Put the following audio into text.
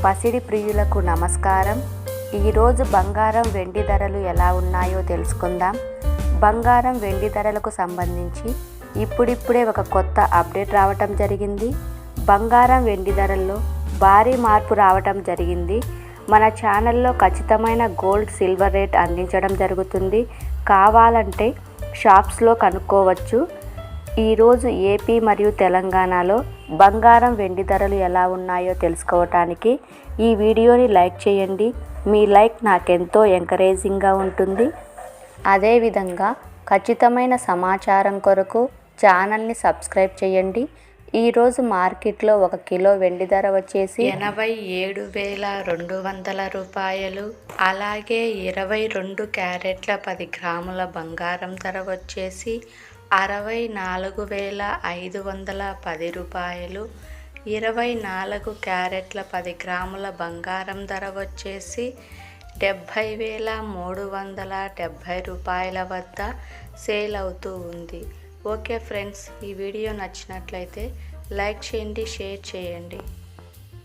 పసిడి ప్రియులకు నమస్కారం. ఈరోజు బంగారం వెండి ధరలు ఎలా ఉన్నాయో తెలుసుకుందాం. బంగారం వెండి ధరలకు సంబంధించి ఇప్పుడిప్పుడే ఒక కొత్త అప్డేట్ రావటం జరిగింది. బంగారం వెండి ధరల్లో భారీ మార్పు రావటం జరిగింది. మన ఛానల్లో ఖచ్చితమైన గోల్డ్ సిల్వర్ రేట్ అందించడం జరుగుతుంది. కావాలంటే షాప్స్లో కనుక్కోవచ్చు. ఈరోజు ఏపీ మరియు తెలంగాణలో బంగారం వెండి ధరలు ఎలా ఉన్నాయో తెలుసుకోవటానికి ఈ వీడియోని లైక్ చేయండి. మీ లైక్ నాకెంతో ఎంకరేజింగ్గా ఉంటుంది. అదేవిధంగా ఖచ్చితమైన సమాచారం కొరకు ఛానల్ని సబ్స్క్రైబ్ చేయండి. ఈరోజు మార్కెట్లో 1 కిలో వెండి ధర వచ్చేసి 87,200 రూపాయలు. అలాగే 22 క్యారెట్ల 10 గ్రాముల బంగారం ధర వచ్చేసి 64,510 రూపాయలు. 24 క్యారెట్ల 10 గ్రాముల బంగారం ధర వచ్చేసి 70,370 రూపాయల వద్ద సేల్ అవుతూ ఉంది. ఓకే ఫ్రెండ్స్, ఈ వీడియో నచ్చినట్లయితే లైక్ చేయండి, షేర్ చేయండి.